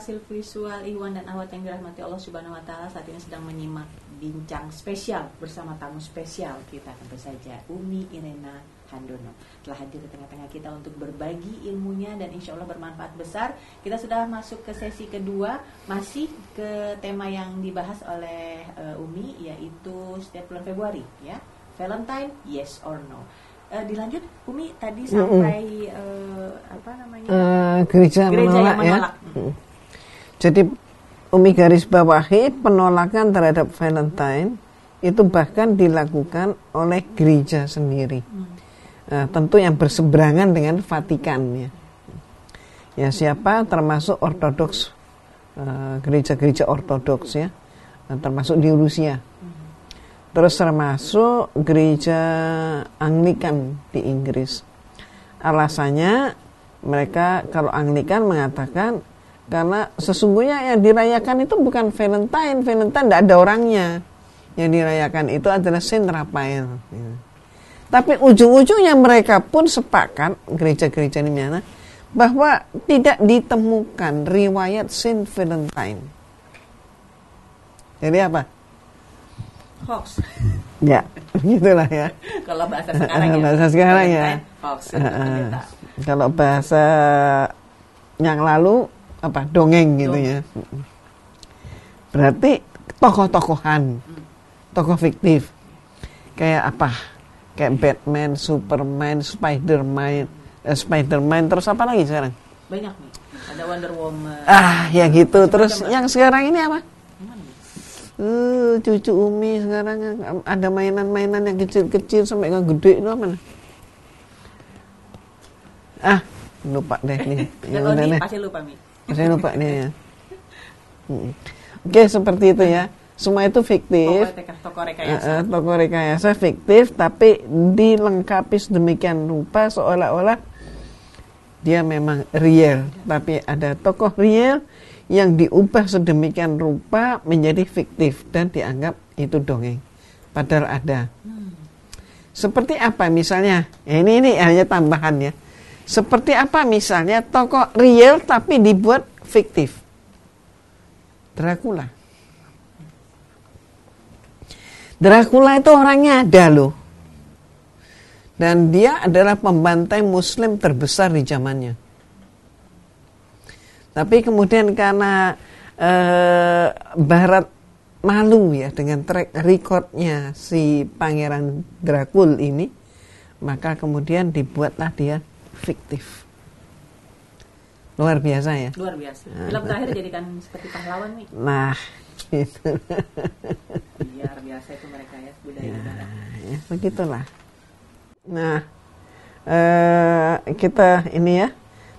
hasil visual Iwan dan Ahwat yang dirahmati Allah Subhanahu wa taala, saat ini sedang menyimak bincang spesial bersama tamu spesial kita, tentu saja Umi Irena Handono telah hadir di tengah-tengah kita untuk berbagi ilmunya dan insya Allah bermanfaat besar. Kita sudah masuk ke sesi kedua, masih ke tema yang dibahas oleh Umi, yaitu setiap bulan Februari, ya, Valentine, yes or no. Dilanjut, Umi tadi sampai gereja menolak, ya. Jadi Umi garis bawahi penolakan terhadap Valentine itu bahkan dilakukan oleh gereja sendiri. Tentu yang berseberangan dengan Vatikan, ya. Ya, siapa? Termasuk Ortodoks, gereja-gereja Ortodoks, ya, termasuk di Rusia. Terus termasuk gereja Anglikan di Inggris. Alasannya mereka, kalau Anglikan mengatakan karena sesungguhnya yang dirayakan itu bukan Valentine tidak ada orangnya. Yang dirayakan itu adalah Saint Raphael. Tapi ujung-ujungnya mereka pun sepakat, gereja-gereja ini, bahwa tidak ditemukan riwayat Saint Valentine. Jadi apa? Hoax. Ya, gitulah, ya. Kalau bahasa sekarang ya. Bahasa sekarang, ya. Hoax. Kalau bahasa yang lalu apa? Dongeng gitu, ya. Berarti tokoh-tokohan, tokoh fiktif. Kayak apa? Kayak Batman, Superman, Spiderman, terus apa lagi sekarang? Banyak nih. Ada Wonder Woman. Ya gitu. Terus yang sekarang ini apa? Cucu Umi sekarang ada mainan-mainan yang kecil-kecil sampai yang gede itu apa? Lupa deh nih. Pasti lupa, Mi. Saya lupa nih, ya. Oke, seperti itu, ya. Semua itu fiktif. Tokoh rekayasa fiktif, tapi dilengkapi sedemikian rupa seolah-olah dia memang real. Tapi ada tokoh real yang diubah sedemikian rupa menjadi fiktif dan dianggap itu dongeng. Padahal ada. Seperti apa misalnya? Ini hanya tambahan, ya. Seperti apa misalnya tokoh real tapi dibuat fiktif? Dracula. Dracula itu orangnya ada loh. Dan dia adalah pembantai muslim terbesar di zamannya. Tapi kemudian karena Barat malu, ya, dengan track recordnya si Pangeran Dracul ini, maka kemudian dibuatlah dia fiktif. Luar biasa, ya. Luar biasa. Film terakhir jadikan seperti pahlawan, nih. Nah, gitu. Luar biasa itu mereka, ya, budaya. Ya, begitulah. Nah, kita ini, ya,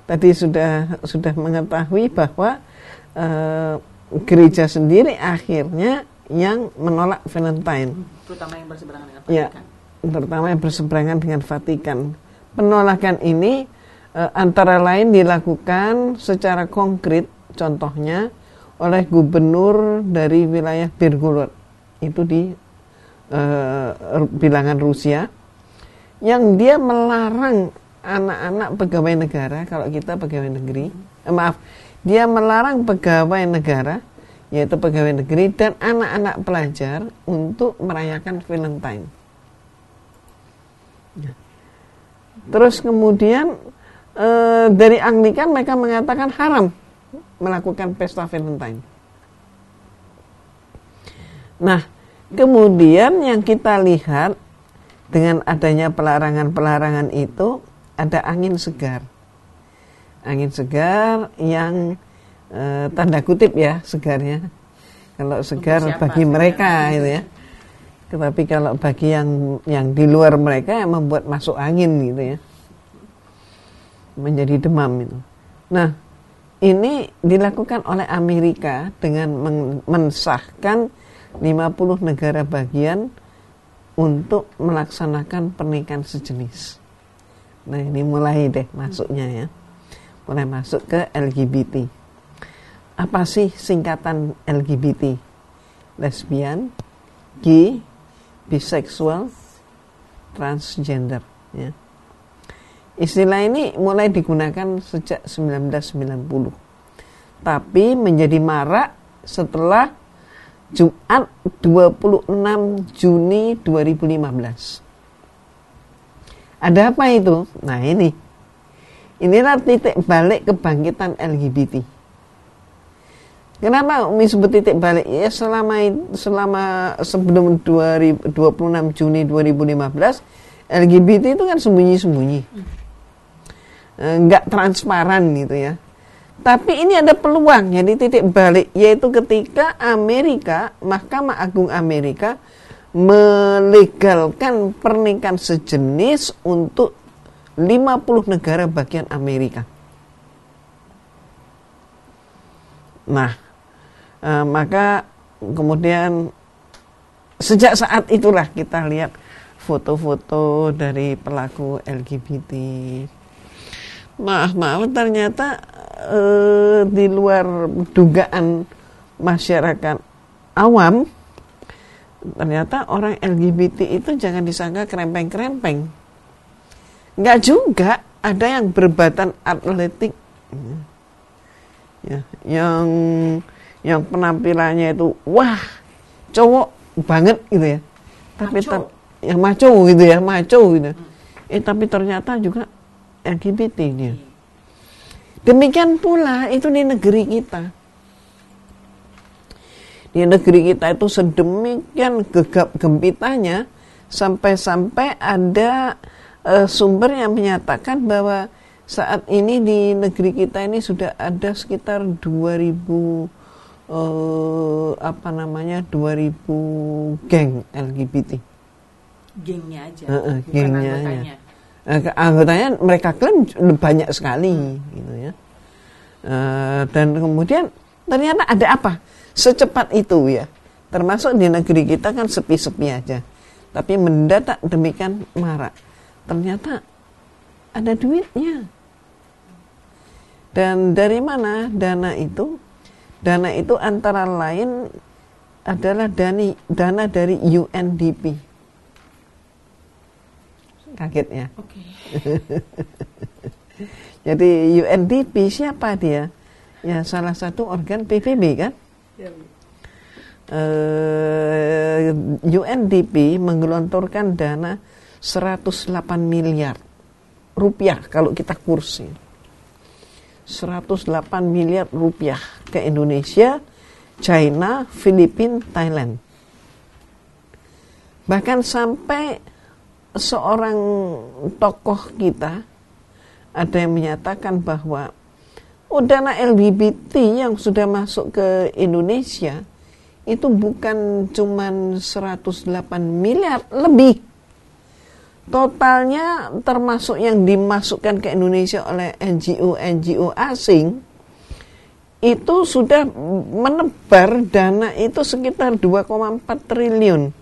tadi sudah mengetahui bahwa gereja sendiri akhirnya yang menolak Valentine, terutama yang berseberangan dengan Vatikan. Ya, terutama yang berseberangan dengan Vatikan. Penolakan ini antara lain dilakukan secara konkret, contohnya oleh gubernur dari wilayah Belgorod, itu di bilangan Rusia, yang dia melarang anak-anak pegawai negara, kalau kita pegawai negeri, dia melarang pegawai negara, yaitu pegawai negeri dan anak-anak pelajar untuk merayakan Valentine. Terus kemudian dari Anglikan mereka mengatakan haram melakukan pesta Valentine. Nah, kemudian yang kita lihat dengan adanya pelarangan-pelarangan itu, ada angin segar. Angin segar yang tanda kutip, ya, segarnya. Kalau segar bagi mereka itu, ya. Tetapi kalau bagi yang di luar mereka, yang membuat masuk angin gitu, ya. Menjadi demam itu. Nah, ini dilakukan oleh Amerika dengan mensahkan 50 negara bagian untuk melaksanakan pernikahan sejenis. Nah, ini mulai deh masuknya, ya. Mulai masuk ke LGBT. Apa sih singkatan LGBT? Lesbian, gay, biseksual, transgender, ya. Istilah ini mulai digunakan sejak 1990. tapi menjadi marak setelah Jumat 26 Juni 2015. Ada apa itu? Nah inilah titik balik kebangkitan LGBT. Kenapa Umi sebut titik balik? Ya selama sebelum 26 Juni 2015 LGBT itu kan sembunyi-sembunyi, nggak transparan gitu ya. Tapi ini ada peluang, jadi titik balik, yaitu ketika Mahkamah Agung Amerika melegalkan pernikahan sejenis untuk 50 negara bagian Amerika. Nah, maka kemudian sejak saat itulah kita lihat foto-foto dari pelaku LGBT. Maaf, ternyata di luar dugaan masyarakat awam, ternyata orang LGBT itu jangan disangka krempeng-krempeng. Enggak juga, ada yang berbadan atletik ya, yang penampilannya itu wah cowok banget gitu ya, tapi yang maco gitu ya, tapi ternyata juga LGBT dia. Demikian pula itu di negeri kita. Di negeri kita itu sedemikian gegap gempitanya sampai-sampai ada sumber yang menyatakan bahwa saat ini di negeri kita ini sudah ada sekitar 2000 geng LGBT. Gengnya aja, bukan gengnya anggotanya. Anggotanya mereka klaim banyak sekali, gitu ya. Dan kemudian ternyata ada apa? Secepat itu ya. Termasuk di negeri kita kan sepi-sepi aja. Tapi mendadak demikian marak. Ternyata ada duitnya. Dan dari mana dana itu? Dana itu antara lain adalah dana dari UNDP. Kaget ya? Okay. Jadi UNDP siapa dia? Ya salah satu organ PBB kan? UNDP menggelontorkan dana 108 miliar rupiah kalau kita kursi. 108 miliar rupiah ke Indonesia, China, Filipina, Thailand. Bahkan sampai seorang tokoh kita ada yang menyatakan bahwa dana LGBT yang sudah masuk ke Indonesia itu bukan cuman 108 miliar, lebih. Totalnya termasuk yang dimasukkan ke Indonesia oleh NGO asing itu sudah menebar dana itu sekitar 2,4 triliun.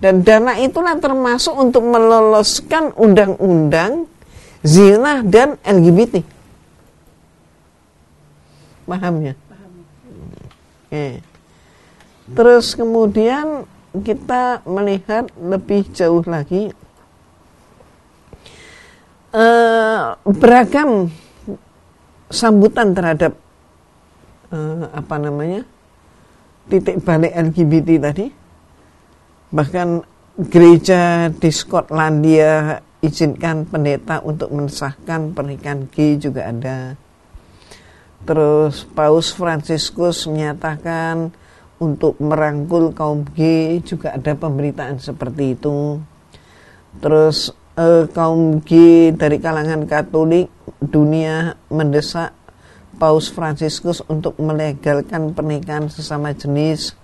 Dan dana itulah termasuk untuk meloloskan undang-undang zina dan LGBT. Paham ya? Paham. Oke. Terus kemudian kita melihat lebih jauh lagi, beragam sambutan terhadap titik balik LGBT tadi. Bahkan gereja di Skotlandia izinkan pendeta untuk mensahkan pernikahan gay juga ada. Terus Paus Fransiskus menyatakan untuk merangkul kaum gay juga ada pemberitaan seperti itu. Terus kaum gay dari kalangan Katolik dunia mendesak Paus Fransiskus untuk melegalkan pernikahan sesama jenis.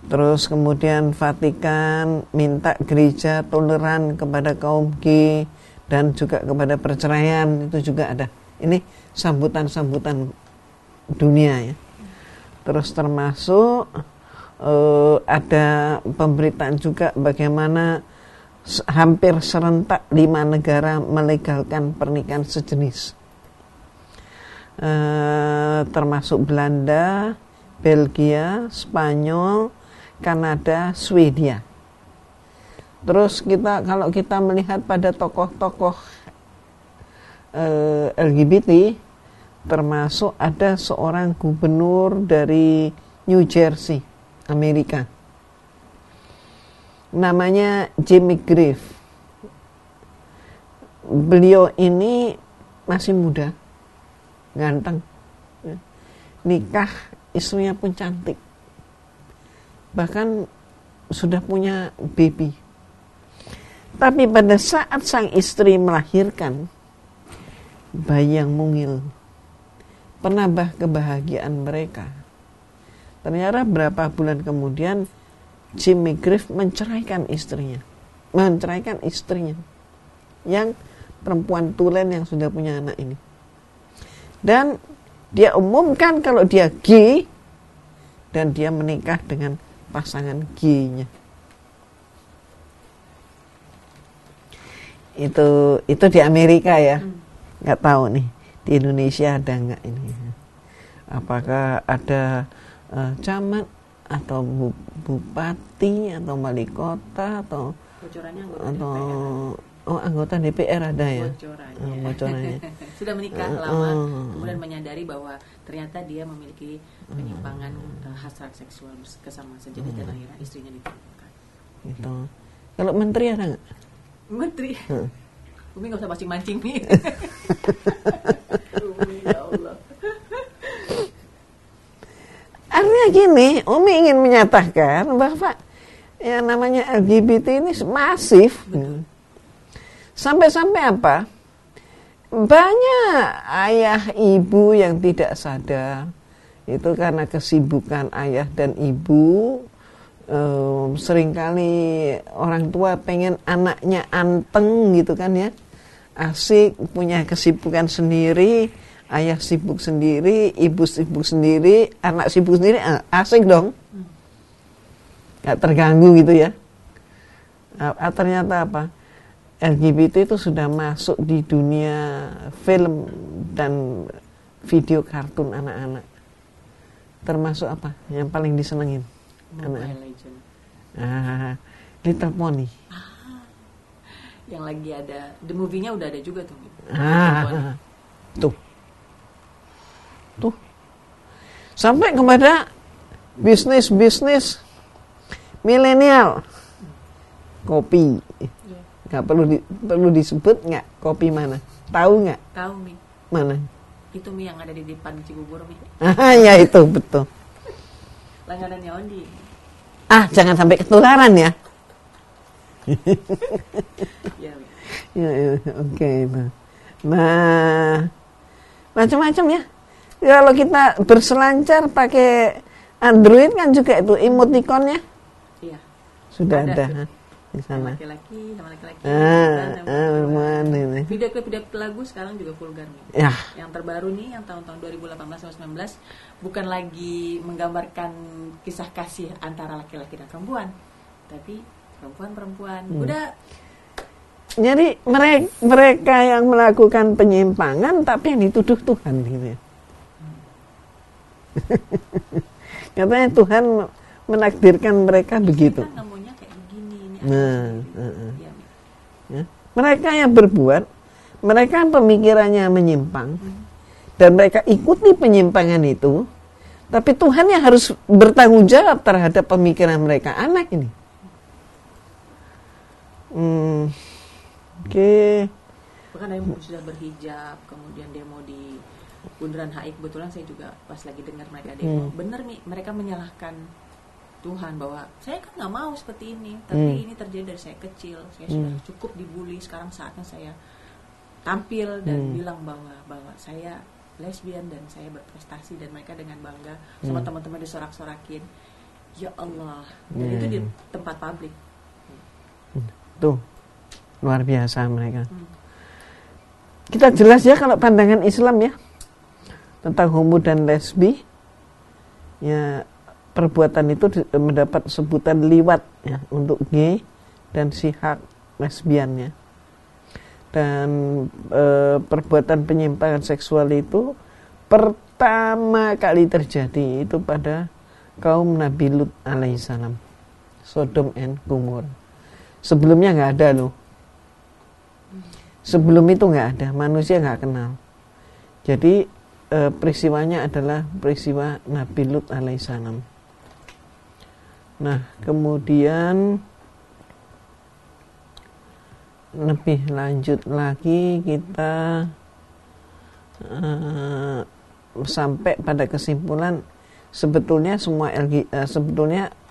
Terus kemudian Vatikan minta gereja toleran kepada kaum gay dan juga kepada perceraian, itu juga ada. Ini sambutan-sambutan dunia ya. Terus termasuk ada pemberitaan juga bagaimana hampir serentak 5 negara melegalkan pernikahan sejenis. Termasuk Belanda, Belgia, Spanyol, Kanada, Swedia. Terus kalau kita melihat pada tokoh-tokoh LGBT, termasuk ada seorang gubernur dari New Jersey, Amerika. Namanya Jimmy Griff. Beliau ini masih muda, ganteng, nikah, istrinya pun cantik, bahkan sudah punya baby. Tapi pada saat sang istri melahirkan bayi yang mungil, penambah kebahagiaan mereka, ternyata berapa bulan kemudian Jimmy Griff menceraikan istrinya yang perempuan tulen yang sudah punya anak ini. Dan dia umumkan kalau dia gay dan dia menikah dengan pasangan gay-nya. Itu di Amerika ya. Nggak tahu nih di Indonesia ada nggak ini? Apakah ada camat atau bupati atau wali kota atau anggota DPR ada ya? Bocorannya. Sudah menikah lama, kemudian menyadari bahwa ternyata dia memiliki penyimpangan hasrat seksual bersama sejenis dan akhirnya istrinya ditemukan. Gitu. Kalau menteri ada nggak? Menteri? Umi nggak usah mancing-mancing nih. Umi, ya Allah. Artinya gini, Umi ingin menyatakan bahwa yang namanya LGBT ini masif. Sampai-sampai apa? Banyak ayah ibu yang tidak sadar. Itu karena kesibukan ayah dan ibu. Seringkali orang tua pengen anaknya anteng gitu kan ya. Asik, punya kesibukan sendiri. Ayah sibuk sendiri, ibu sibuk sendiri, anak sibuk sendiri, asik dong. Gak terganggu gitu ya. Ternyata apa? LGBT itu sudah masuk di dunia film dan video kartun anak-anak. Termasuk apa? Yang paling disenengin? Mobile Legend. Little Pony. Yang lagi ada, the movie-nya udah ada juga tuh. Tuh. Sampai kepada bisnis milenial. Kopi. Nggak perlu disebut nggak kopi mana? Tahu nggak? Tahu Mi. Mana? Itu Mi yang ada di depan Cibubur Mi. Ya itu betul. Langganannya Ondi. Jangan sampai ketularan ya. Ya, oke. Nah, macam-macam ya. Kalau kita berselancar pakai Android kan juga itu emoticonnya. Iya. Sudah ada di sana. Laki-laki sama laki-laki. Mana ini? Video klip lagu sekarang juga vulgar nih. Ya. Yang terbaru nih, yang tahun-tahun 2018-2019 bukan lagi menggambarkan kisah kasih antara laki-laki dan perempuan, tapi perempuan-perempuan. Udah. Jadi mereka yang melakukan penyimpangan tapi yang dituduh Tuhan gitu ya. Katanya Tuhan menakdirkan mereka begitu. Kan namanya kayak begini ini. Ya. Mereka yang berbuat, mereka pemikirannya menyimpang dan mereka ikuti penyimpangan itu, tapi Tuhan yang harus bertanggung jawab terhadap pemikiran mereka. Anak ini. Oke. Bahkan ada yang sudah berhijab, kemudian demo di Bundaran HI. Kebetulan saya juga pas lagi dengar mereka demo. Bener nih, mereka menyalahkan Tuhan bahwa saya kan nggak mau seperti ini, tapi ini terjadi dari saya kecil. Saya sudah cukup dibully, sekarang saatnya saya tampil dan bilang bahwa saya lesbian dan saya berprestasi, dan mereka dengan bangga sama teman-teman disorak-sorakin. Ya Allah, dan itu di tempat publik. Tuh. Luar biasa mereka. Kita jelas ya kalau pandangan Islam ya tentang homo dan lesbi, ya perbuatan itu mendapat sebutan liwat ya untuk gay dan sihak lesbiannya. Dan perbuatan penyimpangan seksual itu pertama kali terjadi itu pada kaum Nabi Lut alaihissalam, Sodom and Gomora. Sebelumnya nggak ada loh. Sebelum itu nggak ada, manusia nggak kenal. Jadi peristiwanya adalah peristiwa Nabi Lut alaihissalam. Nah, kemudian lebih lanjut lagi kita sampai pada kesimpulan sebetulnya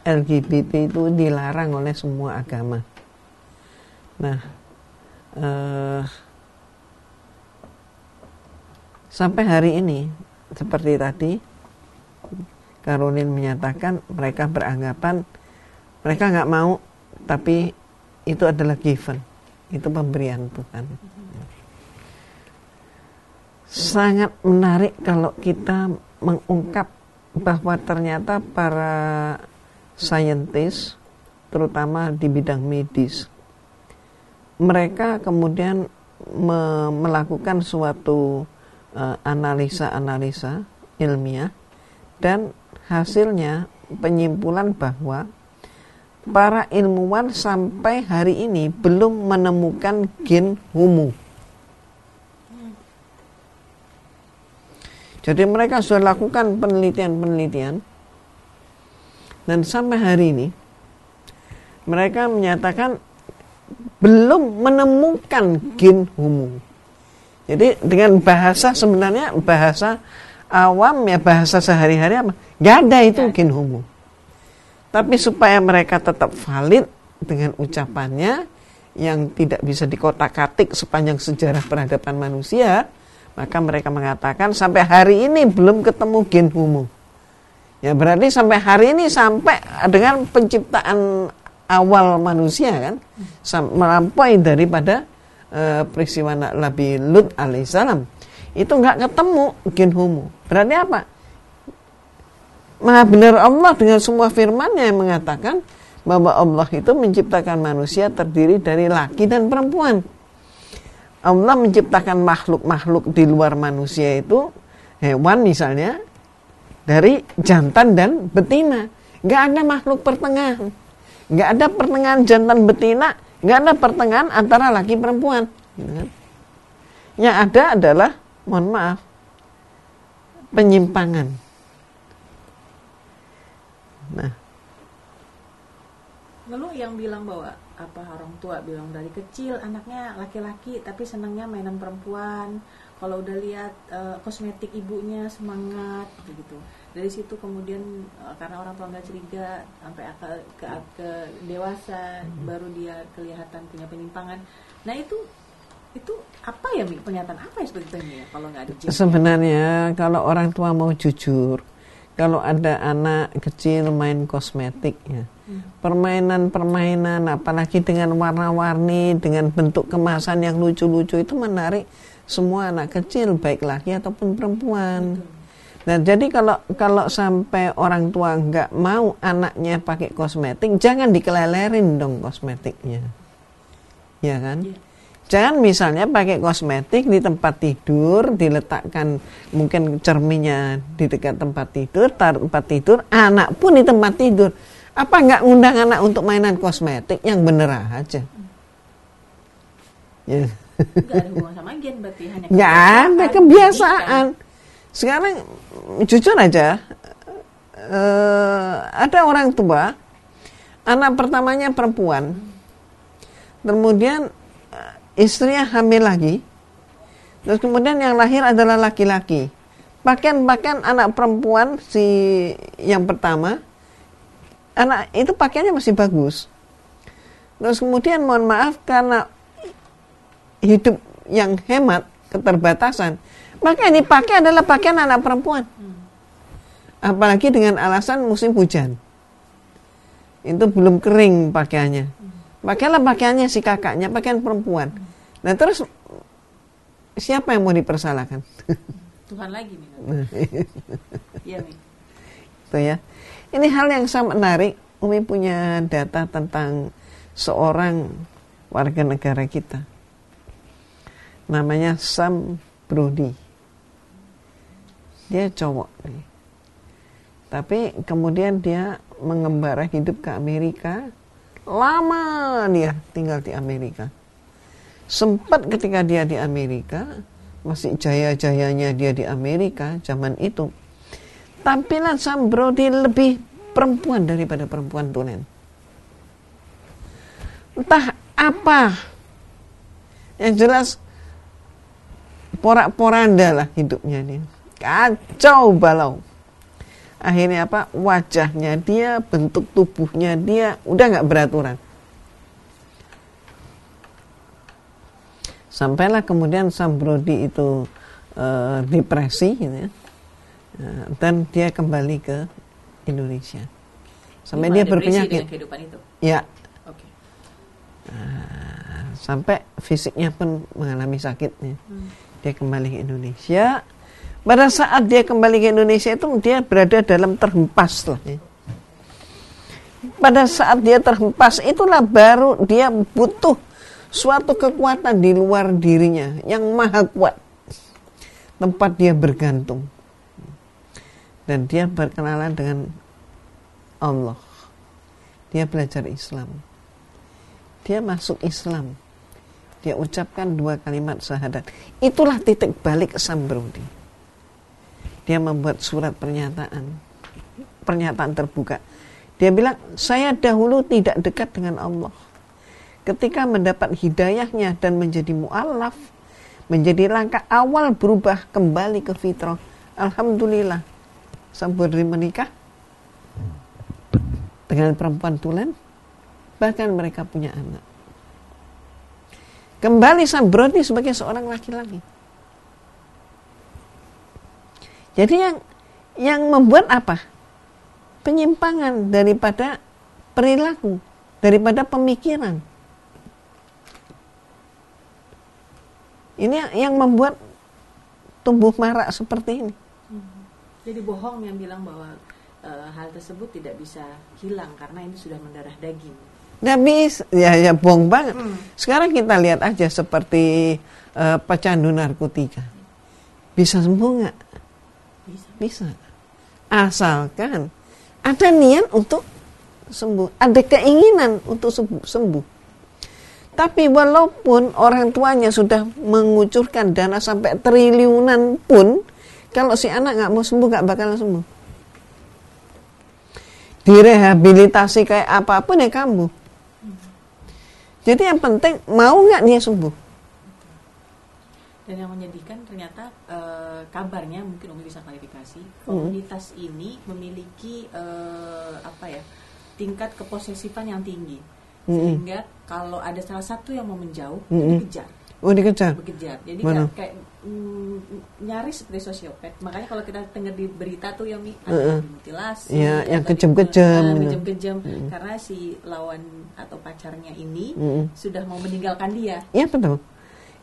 LGBT itu dilarang oleh semua agama. Nah, sampai hari ini seperti tadi Caroline menyatakan mereka beranggapan mereka nggak mau, tapi itu adalah given, itu pemberian Tuhan. Sangat menarik kalau kita mengungkap bahwa ternyata para saintis, terutama di bidang medis, mereka kemudian melakukan suatu analisa ilmiah, dan hasilnya penyimpulan bahwa para ilmuwan sampai hari ini belum menemukan gen homo. Jadi mereka sudah lakukan penelitian dan sampai hari ini mereka menyatakan belum menemukan gen homo. Jadi dengan bahasa, sebenarnya bahasa awam ya, bahasa sehari-hari apa? Gak ada itu gen homo. Tapi supaya mereka tetap valid dengan ucapannya yang tidak bisa dikotak-katik sepanjang sejarah peradaban manusia, maka mereka mengatakan sampai hari ini belum ketemu gen homo. Ya berarti sampai hari ini, sampai dengan penciptaan awal manusia kan, melampaui daripada peristiwa Nabi Lut alaihissalam, itu nggak ketemu gen homo. Berarti apa? Maha benar Allah dengan semua firman-Nya yang mengatakan bahwa Allah itu menciptakan manusia terdiri dari laki dan perempuan. Allah menciptakan makhluk-makhluk di luar manusia itu, hewan misalnya, dari jantan dan betina. Nggak ada makhluk pertengahan. Nggak ada pertengahan jantan betina, nggak ada pertengahan antara laki perempuan. Yang ada adalah, mohon maaf, penyimpangan. Nah, lalu yang bilang bahwa orang tua bilang dari kecil anaknya laki-laki tapi senangnya mainan perempuan, kalau udah lihat kosmetik ibunya semangat gitu. Dari situ kemudian karena orang tua nggak curiga sampai ke dewasa baru dia kelihatan punya penyimpangan. Nah itu apa ya, pernyataan apa ya sebetulnya kalau nggak ada jenis? Sebenarnya kalau orang tua mau jujur, kalau ada anak kecil main kosmetik ya, permainan apalagi dengan warna-warni, dengan bentuk kemasan yang lucu-lucu, itu menarik semua anak kecil baik laki ataupun perempuan. Nah jadi kalau sampai orang tua nggak mau anaknya pakai kosmetik, jangan dikelelerin dong kosmetiknya, ya kan? Jangan misalnya pakai kosmetik di tempat tidur, diletakkan mungkin cerminnya di dekat tempat tidur, taruh tempat tidur, anak pun di tempat tidur. Apa nggak ngundang anak untuk mainan kosmetik? Yang bener aja. Ya. Nggak ada hubungan sama gen berarti, hanya nggak ada kebiasaan. Sekarang jujur aja, ada orang tua, anak pertamanya perempuan, kemudian istrinya hamil lagi, terus kemudian yang lahir adalah laki-laki. Bahkan anak perempuan si yang pertama, anak itu pakaiannya masih bagus. Terus kemudian mohon maaf karena hidup yang hemat, keterbatasan, maka yang dipakai adalah pakaian anak perempuan. Apalagi dengan alasan musim hujan, itu belum kering pakaiannya. Pakailah pakaiannya si kakaknya, pakaian perempuan. Nah terus siapa yang mau dipersalahkan? Tuhan lagi nih. Iya nih. Itu ya. Ini hal yang sangat menarik. Umi punya data tentang seorang warga negara kita. Namanya Sam Brody. Dia cowok nih. Tapi kemudian dia mengembara hidup ke Amerika. Lama dia tinggal di Amerika. Sempat ketika dia di Amerika masih jaya-jayanya dia di Amerika zaman itu, tampilan Sam Brody lebih perempuan daripada perempuan tulen. Entah apa, yang jelas porak-poranda lah hidupnya dia, kacau balau. Akhirnya apa, wajahnya dia, bentuk tubuhnya dia udah nggak beraturan. Sampailah kemudian Sam Brody itu depresi gitu ya. Dan dia kembali ke Indonesia. Sampai dia berpenyakit. Itu? Ya. Okay. Sampai fisiknya pun mengalami sakit ya. Dia kembali ke Indonesia. Pada saat dia kembali ke Indonesia itu dia berada dalam terhempas lah ya. Pada saat dia terhempas itulah baru dia butuh suatu kekuatan di luar dirinya yang maha kuat, tempat dia bergantung, dan dia berkenalan dengan Allah. Dia belajar Islam, dia masuk Islam, dia ucapkan 2 kalimat syahadat. Itulah titik balik Sam Brody. Dia membuat surat pernyataan terbuka. Dia bilang, saya dahulu tidak dekat dengan Allah. Ketika mendapat hidayahnya dan menjadi mu'alaf, menjadi langkah awal berubah kembali ke fitrah. Alhamdulillah, Sam Brody menikah dengan perempuan tulen, bahkan mereka punya anak. Kembali Sam Brody sebagai seorang laki-laki. Jadi yang membuat apa? Penyimpangan daripada perilaku, daripada pemikiran. Ini yang membuat tumbuh marak seperti ini. Jadi bohong yang bilang bahwa hal tersebut tidak bisa hilang karena ini sudah mendarah daging. Nggak bisa, ya bohong banget. Sekarang kita lihat aja seperti pecandu narkotika. Bisa sembuh nggak? Bisa. Asalkan ada niat untuk sembuh, ada keinginan untuk sembuh. Tapi walaupun orang tuanya sudah mengucurkan dana sampai triliunan pun, kalau si anak nggak mau sembuh, nggak bakal sembuh. Direhabilitasi kayak apapun ya kamu. Jadi yang penting mau nggak dia sembuh. Dan yang menyedihkan ternyata kabarnya, mungkin Umi bisa klarifikasi, komunitas ini memiliki tingkat keposesifan yang tinggi, sehingga kalau ada salah satu yang mau menjauh, dikejar. Oh, dikejar. Jadi kayak nyaris seperti sosiopat. Makanya kalau kita dengar di berita tuh yang ada dimutilasi, ya, yang kejam-kejam, karena si lawan atau pacarnya ini sudah mau meninggalkan dia. Iya betul.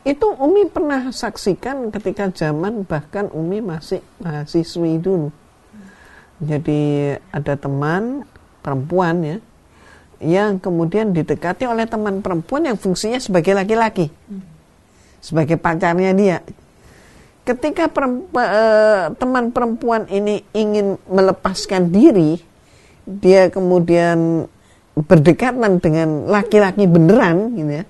Itu Umi pernah saksikan ketika zaman bahkan Umi masih mahasiswi dulu. Jadi ada teman perempuan ya, yang kemudian didekati oleh teman perempuan yang fungsinya sebagai laki-laki, sebagai pacarnya dia. Ketika teman perempuan ini ingin melepaskan diri, dia kemudian berdekatan dengan laki-laki beneran gitu ya.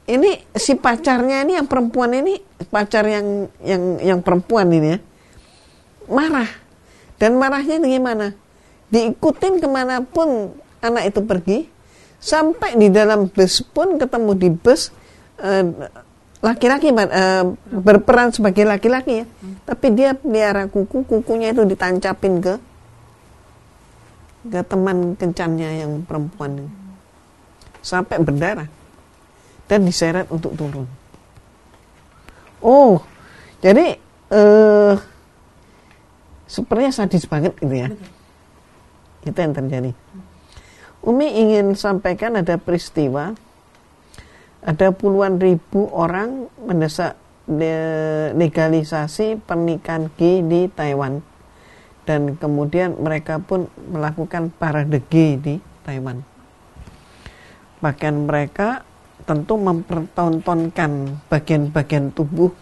Ini si pacarnya ini yang perempuan ini, pacar yang perempuan ini ya, marah. Dan marahnya gimana? Diikutin kemanapun anak itu pergi, sampai di dalam bus pun ketemu di bus laki-laki berperan sebagai laki-laki ya. Tapi dia pelihara kukunya itu ditancapin ke teman kencannya yang perempuan ini. Sampai berdarah. Dan diseret untuk turun. Oh, jadi sepertinya sadis banget gitu ya. Itu yang terjadi. Umi ingin sampaikan ada peristiwa, ada puluhan ribu orang mendesak legalisasi pernikahan gay di Taiwan. Dan kemudian mereka pun melakukan parade gay di Taiwan. Bahkan mereka tentu mempertontonkan bagian-bagian tubuh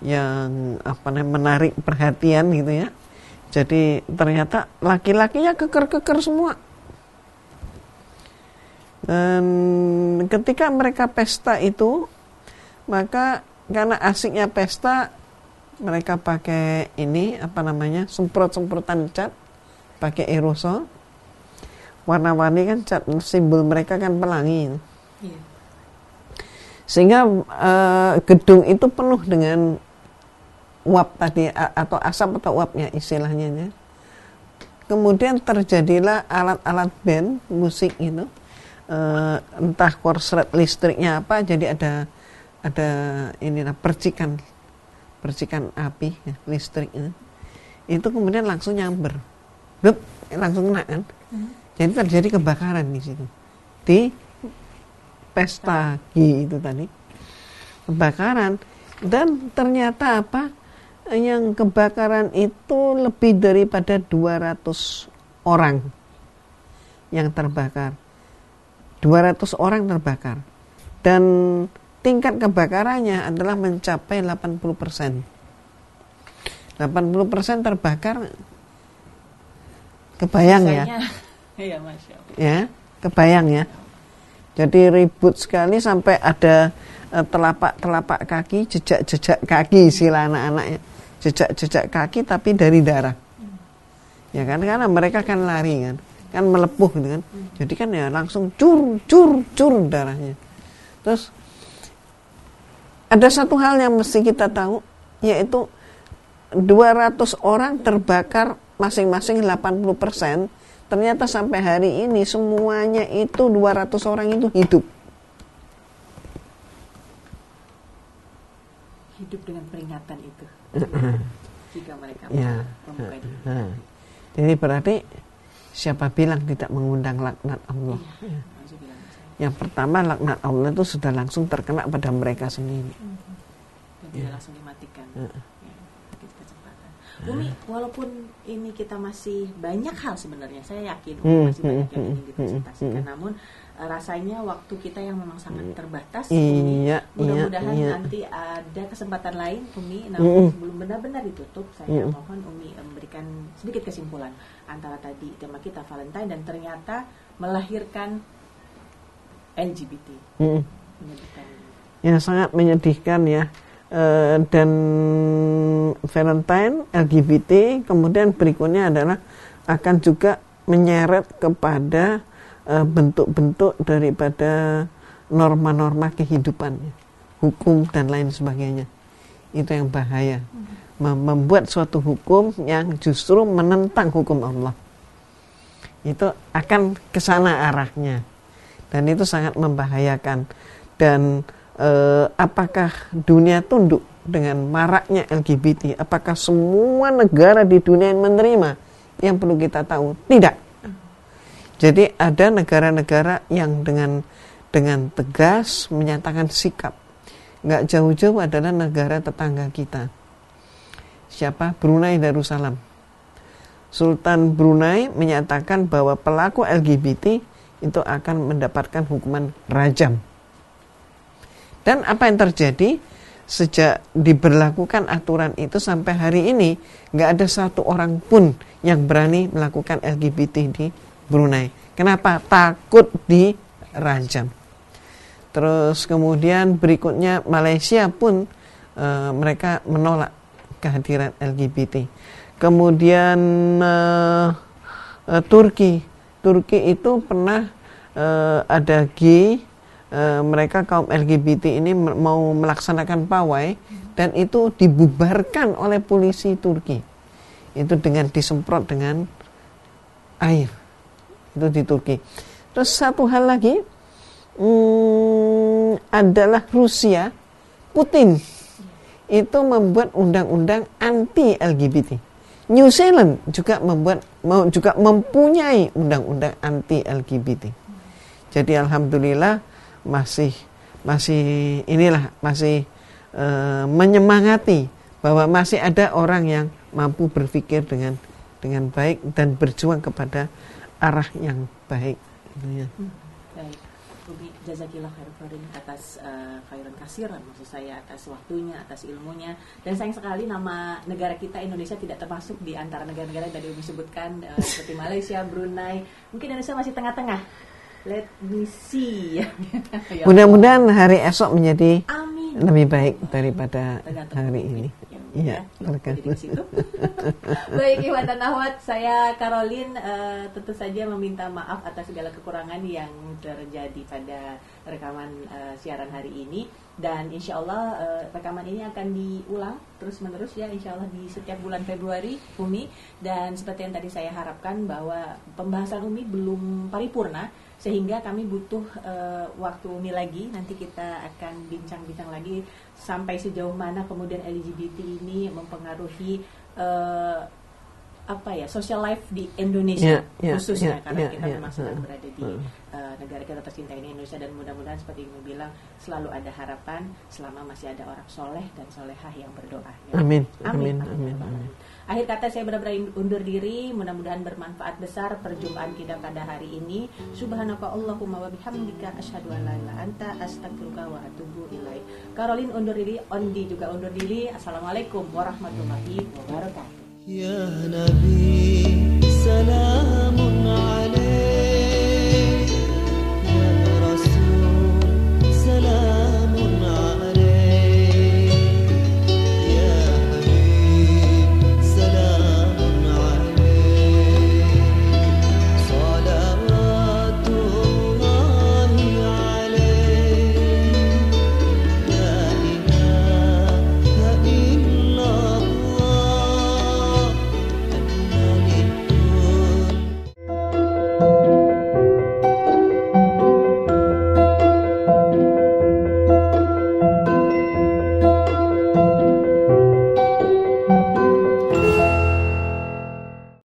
yang menarik perhatian gitu ya. Jadi ternyata laki-lakinya keker-keker semua. Dan ketika mereka pesta itu, maka karena asiknya pesta, mereka pakai ini semprot-semprotan cat, pakai aerosol, warna-warni kan cat, simbol mereka kan pelangi. Iya. Sehingga gedung itu penuh dengan uap tadi, atau asap atau uapnya istilahnya ya. Kemudian terjadilah alat-alat band musik itu, entah korslet listriknya apa, jadi ada percikan api ya, listrik itu kemudian langsung nyamber, langsung kena kan. Jadi terjadi kebakaran di situ, di pesta G itu tadi, kebakaran. Dan ternyata yang kebakaran itu lebih daripada 200 orang yang terbakar. 200 orang terbakar. Dan tingkat kebakarannya adalah mencapai 80%. 80% terbakar. Kebayang ya? Iya, Masya Allah. Ya, kebayang ya. Jadi ribut sekali sampai ada telapak kaki, jejak kaki istilah anak-anaknya. Jejak kaki tapi dari darah. Ya kan, karena mereka kan lari kan melepuh gitu kan. Jadi kan ya langsung cur darahnya. Terus ada satu hal yang mesti kita tahu, yaitu 200 orang terbakar masing-masing 80%. Ternyata sampai hari ini semuanya itu 200 orang itu hidup. Hidup dengan peringatan itu. Jika mereka membuka diri. Jadi berarti siapa bilang tidak mengundang laknat Allah? Iya. Yang pertama, laknat Allah itu sudah langsung terkena pada mereka sendiri. Dan tidak langsung dimatikan. Umi, walaupun ini kita masih banyak hal sebenarnya, saya yakin masih banyak yang ingin dipresentasikan, namun rasanya waktu kita yang memang sangat terbatas. Mudah-mudahan nanti ada kesempatan lain, Umi. Namun sebelum benar-benar ditutup, saya mohon Umi memberikan sedikit kesimpulan antara tadi tema kita Valentine dan ternyata melahirkan LGBT. Ya, sangat menyedihkan ya. Dan Valentine, LGBT, kemudian berikutnya adalah akan juga menyeret kepada bentuk-bentuk daripada norma-norma kehidupan, hukum dan lain sebagainya. Itu yang bahaya. Membuat suatu hukum yang justru menentang hukum Allah. Itu akan ke sana arahnya. Dan itu sangat membahayakan. Dan apakah dunia tunduk dengan maraknya LGBT? Apakah semua negara di dunia yang menerima? Yang perlu kita tahu, tidak. Jadi ada negara-negara yang dengan tegas menyatakan sikap. Nggak jauh-jauh adalah negara tetangga kita. Siapa? Brunei Darussalam. Sultan Brunei menyatakan bahwa pelaku LGBT itu akan mendapatkan hukuman rajam. Dan apa yang terjadi sejak diberlakukan aturan itu sampai hari ini, nggak ada satu orang pun yang berani melakukan LGBT di Brunei. Kenapa? Takut dirajam. Terus kemudian berikutnya Malaysia pun mereka menolak kehadiran LGBT. Kemudian Turki itu pernah ada mereka kaum LGBT ini mau melaksanakan pawai dan itu dibubarkan oleh polisi Turki. Itu dengan disemprot dengan air. Itu di Turki. Terus satu hal lagi adalah Rusia, Putin itu membuat undang-undang anti LGBT. New Zealand juga mempunyai undang-undang anti LGBT. Jadi alhamdulillah masih menyemangati bahwa masih ada orang yang mampu berpikir dengan baik dan berjuang kepada arah yang baik. Baik, Umi, jazakillah khairan atas khairan kasiran, maksud saya atas waktunya, atas ilmunya. Dan sayang sekali nama negara kita Indonesia tidak termasuk di antara negara-negara yang tadi Umi sebutkan seperti Malaysia, Brunei. Mungkin Indonesia masih tengah-tengah. Let me see. Mudah-mudahan hari esok menjadi lebih baik daripada hari ini. Iya, tergantung. Baik, Ikhwan dan Akhwat, saya Caroline tentu saja meminta maaf atas segala kekurangan yang terjadi pada rekaman siaran hari ini, dan insya Allah rekaman ini akan diulang terus menerus ya, insya Allah di setiap bulan Februari, Umi. Dan seperti yang tadi saya harapkan bahwa pembahasan Umi belum paripurna, sehingga kami butuh waktu Umi lagi. Nanti kita akan bincang-bincang lagi sampai sejauh mana kemudian LGBT ini mempengaruhi social life di Indonesia khususnya, karena kita memang sedang berada di negara kita tercinta ini, Indonesia, dan mudah-mudahan seperti Ibu bilang selalu ada harapan selama masih ada orang soleh dan solehah yang berdoa. Ya. Amin. Akhir kata saya benar-benar undur diri, mudah-mudahan bermanfaat besar perjumpaan kita pada hari ini. Subhanaka Allahumma wa bihamdika asyhadu an la ilaha anta astaghfiruka wa atubu ilaik. Caroline undur diri, Ondi juga undur diri. Assalamualaikum warahmatullahi wabarakatuh. Ya Nabi